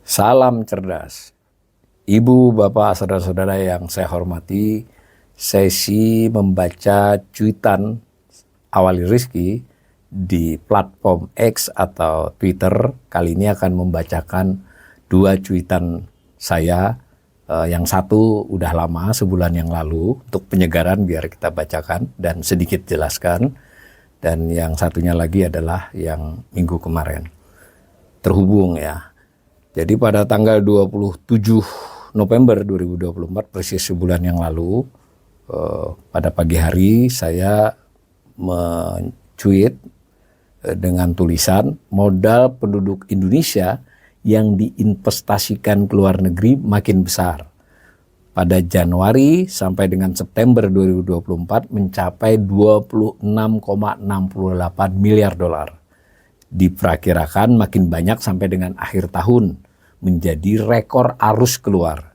Salam cerdas. Ibu, bapak, saudara-saudara yang saya hormati, sesi membaca cuitan Awali Rizky di platform X atau Twitter kali ini akan membacakan dua cuitan saya. Yang satu udah lama, sebulan yang lalu, untuk penyegaran biar kita bacakan dan sedikit jelaskan. Dan yang satunya lagi adalah yang minggu kemarin. Terhubung ya. Jadi pada tanggal 27 November 2024, persis sebulan yang lalu, pada pagi hari saya mencuit dengan tulisan modal penduduk Indonesia yang diinvestasikan ke luar negeri makin besar. Pada Januari sampai dengan September 2024 mencapai 26,68 miliar dolar. Diperkirakan makin banyak sampai dengan akhir tahun, menjadi rekor arus keluar.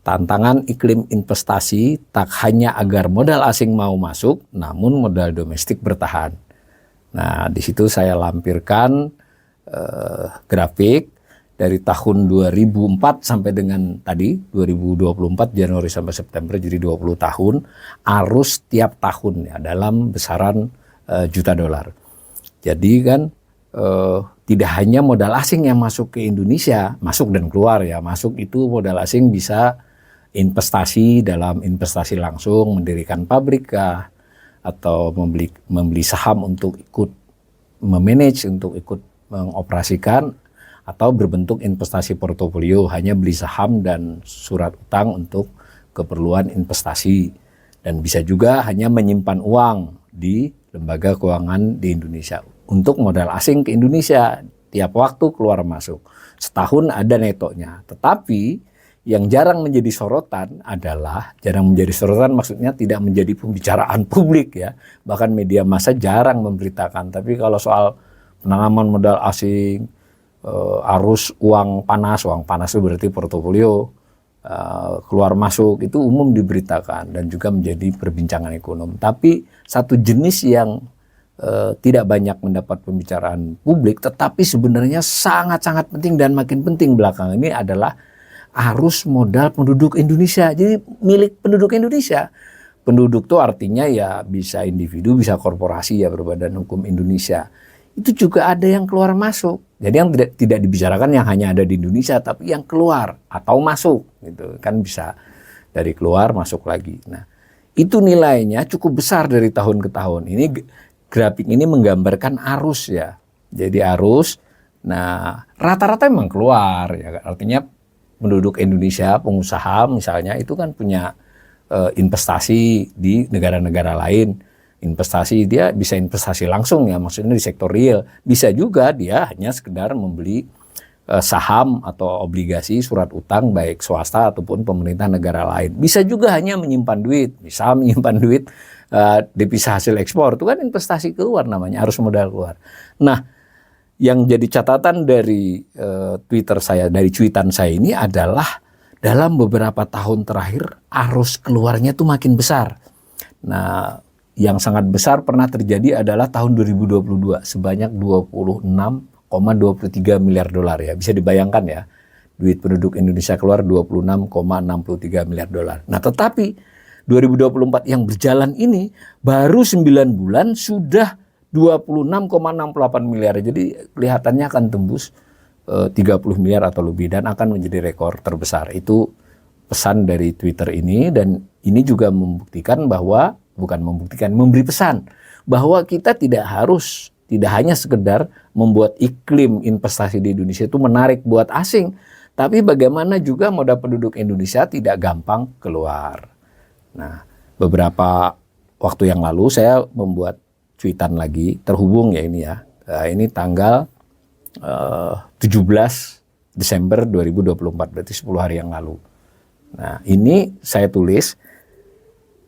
Tantangan iklim investasi tak hanya agar modal asing mau masuk, namun modal domestik bertahan. Nah, di situ saya lampirkan grafik dari tahun 2004 sampai dengan tadi 2024 Januari sampai September, jadi 20 tahun arus tiap tahun ya dalam besaran juta dolar. Jadi kan tidak hanya modal asing yang masuk ke Indonesia, masuk dan keluar ya. Masuk itu modal asing bisa investasi dalam investasi langsung, mendirikan pabrik kah, atau membeli saham untuk ikut memanage, untuk ikut mengoperasikan, atau berbentuk investasi portofolio, hanya beli saham dan surat utang untuk keperluan investasi. Dan bisa juga hanya menyimpan uang di lembaga keuangan di Indonesia untuk modal asing ke Indonesia tiap waktu keluar masuk. Setahun ada netonya. Tetapi yang jarang menjadi sorotan adalah, maksudnya tidak menjadi pembicaraan publik ya. Bahkan media massa jarang memberitakan. Tapi kalau soal penanaman modal asing, arus uang panas itu berarti portofolio, keluar masuk itu umum diberitakan dan juga menjadi perbincangan ekonom. Tapi satu jenis yang tidak banyak mendapat pembicaraan publik, tetapi sebenarnya sangat-sangat penting dan makin penting belakangan ini adalah arus modal penduduk Indonesia. Jadi milik penduduk Indonesia. Penduduk itu artinya ya bisa individu, bisa korporasi ya, berbadan hukum Indonesia. Itu juga ada yang keluar masuk. Jadi yang tidak dibicarakan yang hanya ada di Indonesia, tapi yang keluar atau masuk gitu kan, bisa dari keluar masuk lagi. Nah, itu nilainya cukup besar dari tahun ke tahun. Ini grafik ini menggambarkan arus ya. Jadi arus, nah rata-rata memang keluar ya. Artinya penduduk Indonesia, pengusaha misalnya itu kan punya investasi di negara-negara lain. Investasi dia bisa investasi langsung ya, maksudnya di sektor real. Bisa juga dia hanya sekedar membeli saham atau obligasi surat utang baik swasta ataupun pemerintah negara lain. Bisa juga hanya menyimpan duit, bisa menyimpan duit devisa hasil ekspor, itu kan investasi keluar namanya, arus modal keluar. Nah, yang jadi catatan dari Twitter saya, dari cuitan saya ini adalah dalam beberapa tahun terakhir arus keluarnya tuh makin besar. Nah, yang sangat besar pernah terjadi adalah tahun 2022 sebanyak 26,23 miliar dolar ya. Bisa dibayangkan ya, duit penduduk Indonesia keluar 26,63 miliar dolar. Nah, tetapi 2024 yang berjalan ini baru 9 bulan sudah 26,68 miliar. Jadi kelihatannya akan tembus 30 miliar atau lebih dan akan menjadi rekor terbesar. Itu pesan dari Twitter ini, dan ini juga membuktikan bahwa, memberi pesan bahwa kita tidak hanya sekedar membuat iklim investasi di Indonesia itu menarik buat asing, tapi bagaimana juga modal penduduk Indonesia tidak gampang keluar. Nah, beberapa waktu yang lalu saya membuat cuitan lagi, terhubung ya ini ya. Ini tanggal 17 Desember 2024, berarti 10 hari yang lalu. Nah, ini saya tulis,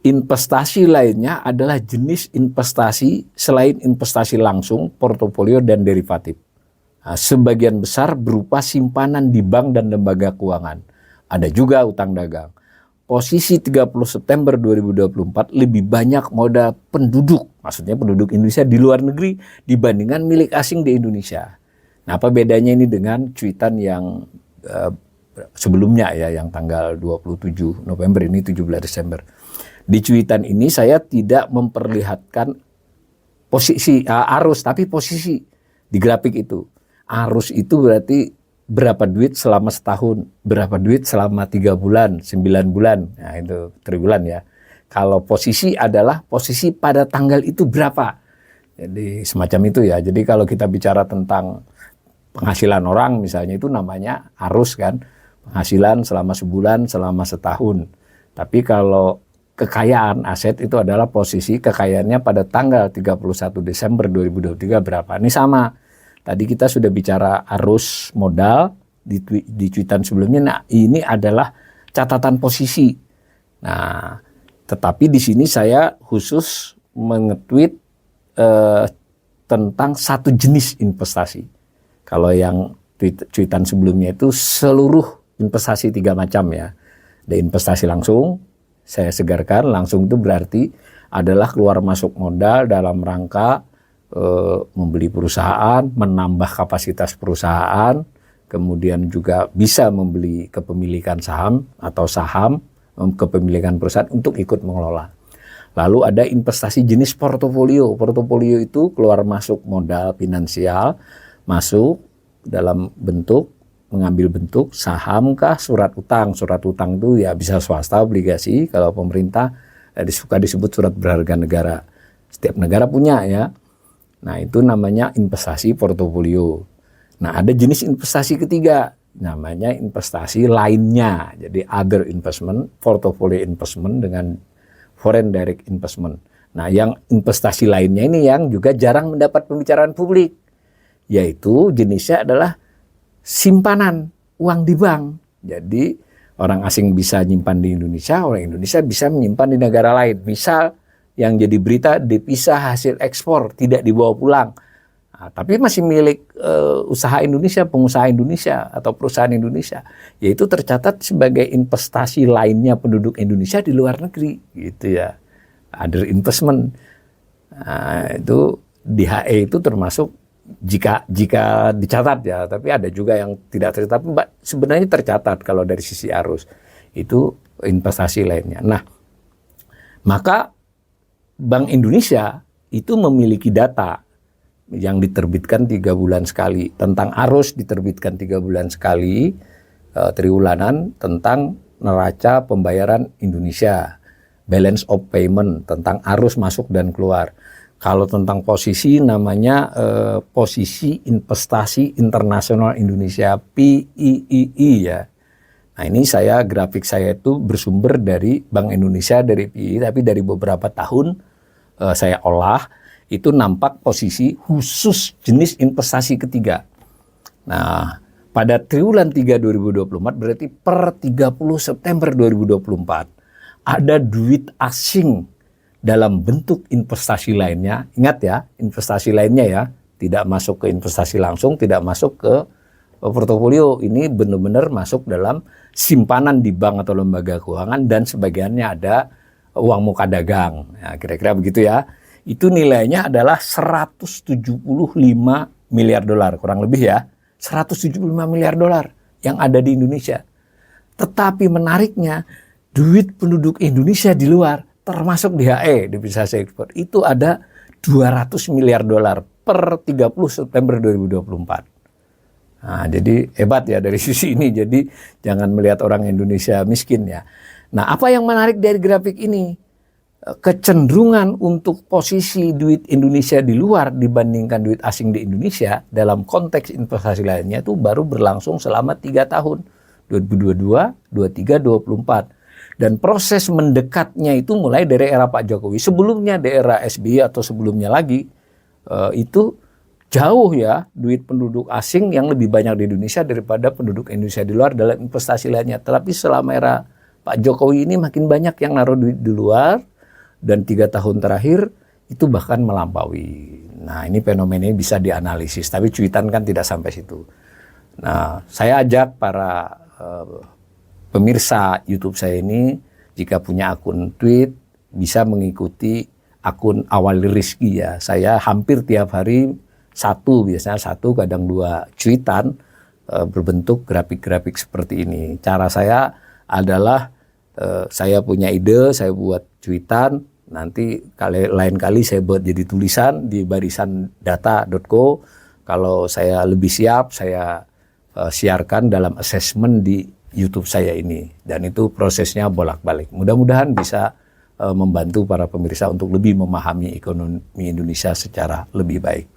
investasi lainnya adalah jenis investasi selain investasi langsung, portofolio, dan derivatif. Nah, sebagian besar berupa simpanan di bank dan lembaga keuangan. Ada juga utang dagang. posisi 30 September 2024 lebih banyak modal penduduk, maksudnya penduduk Indonesia di luar negeri dibandingkan milik asing di Indonesia. Nah, apa bedanya ini dengan cuitan yang sebelumnya ya, yang tanggal 27 November ini 17 Desember. Di cuitan ini saya tidak memperlihatkan posisi arus, tapi posisi di grafik itu. Arus itu berarti berapa duit selama setahun, berapa duit selama 3 bulan, 9 bulan, nah itu tribulan ya. Kalau posisi adalah posisi pada tanggal itu berapa. Jadi semacam itu ya. Jadi kalau kita bicara tentang penghasilan orang misalnya itu namanya arus kan. Penghasilan selama sebulan, selama setahun. Tapi kalau kekayaan aset itu adalah posisi kekayaannya pada tanggal 31 Desember 2023 berapa. Ini sama. Tadi kita sudah bicara arus modal di cuitan sebelumnya. Nah, ini adalah catatan posisi. Nah, tetapi di sini saya khusus mengetweet tentang satu jenis investasi. Kalau yang cuitan sebelumnya itu seluruh investasi 3 macam ya. Ada investasi langsung, saya segarkan, langsung itu berarti adalah keluar masuk modal dalam rangka membeli perusahaan, menambah kapasitas perusahaan, kemudian juga bisa membeli kepemilikan saham atau saham kepemilikan perusahaan untuk ikut mengelola. Lalu ada investasi jenis portofolio. Portofolio itu keluar masuk modal finansial, masuk dalam bentuk, mengambil bentuk saham kah, surat utang. Surat utang itu ya bisa swasta, obligasi, kalau pemerintah suka disebut surat berharga negara. Setiap negara punya ya. Nah, itu namanya investasi portofolio. Nah, ada jenis investasi ketiga, namanya investasi lainnya. Jadi other investment, portfolio investment dengan foreign direct investment. Nah, yang investasi lainnya ini yang juga jarang mendapat pembicaraan publik, yaitu jenisnya adalah simpanan uang di bank. Jadi orang asing bisa nyimpan di Indonesia, orang Indonesia bisa menyimpan di negara lain. Misal yang jadi berita dipisah hasil ekspor, tidak dibawa pulang. Nah, tapi masih milik usaha Indonesia, pengusaha Indonesia atau perusahaan Indonesia. Yaitu tercatat sebagai investasi lainnya penduduk Indonesia di luar negeri, gitu ya. Other investment. Nah, itu di HE itu termasuk jika dicatat ya, tapi ada juga yang tidak tercatat. Tapi sebenarnya tercatat kalau dari sisi arus. Itu investasi lainnya. Nah, maka Bank Indonesia itu memiliki data yang diterbitkan 3 bulan sekali. Tentang arus diterbitkan 3 bulan sekali, triwulanan, tentang neraca pembayaran Indonesia, balance of payment, tentang arus masuk dan keluar. Kalau tentang posisi namanya posisi investasi internasional Indonesia, PIII ya. Nah, ini grafik saya itu bersumber dari Bank Indonesia, dari PIII, tapi dari beberapa tahun saya olah, itu nampak posisi khusus jenis investasi ketiga. Nah, pada triwulan 3 2024 berarti per 30 September 2024 ada duit asing dalam bentuk investasi lainnya. Ingat ya, investasi lainnya ya, tidak masuk ke investasi langsung, tidak masuk ke portofolio. Ini benar-benar masuk dalam simpanan di bank atau lembaga keuangan, dan sebagiannya ada uang muka dagang. Nah, kira-kira begitu ya. Itu nilainya adalah 175 miliar dolar, kurang lebih ya. 175 miliar dolar yang ada di Indonesia. Tetapi menariknya, duit penduduk Indonesia di luar, termasuk di HE, devisa hasil ekspor, itu ada 200 miliar dolar per 30 September 2024. Nah, jadi hebat ya dari sisi ini. Jadi jangan melihat orang Indonesia miskin ya. Nah, apa yang menarik dari grafik ini? Kecenderungan untuk posisi duit Indonesia di luar dibandingkan duit asing di Indonesia dalam konteks investasi lainnya itu baru berlangsung selama 3 tahun. 2022, 23, 24. Dan proses mendekatnya itu mulai dari era Pak Jokowi. Sebelumnya di era SBY atau sebelumnya lagi, itu jauh ya duit penduduk asing yang lebih banyak di Indonesia daripada penduduk Indonesia di luar dalam investasi lainnya. Tetapi selama era Pak Jokowi ini makin banyak yang naruh duit di luar, dan 3 tahun terakhir itu bahkan melampaui. Nah, ini fenomena ini bisa dianalisis, tapi cuitan kan tidak sampai situ. Nah, saya ajak para pemirsa YouTube saya ini jika punya akun tweet bisa mengikuti akun Awali Rizky ya. Saya hampir tiap hari biasanya satu kadang 2 cuitan berbentuk grafik-grafik seperti ini. Cara saya adalah saya punya ide, saya buat cuitan, nanti lain kali saya buat jadi tulisan di barisandata.co. Kalau saya lebih siap, saya siarkan dalam assessment di YouTube saya ini. Dan itu prosesnya bolak-balik. Mudah-mudahan bisa membantu para pemirsa untuk lebih memahami ekonomi Indonesia secara lebih baik.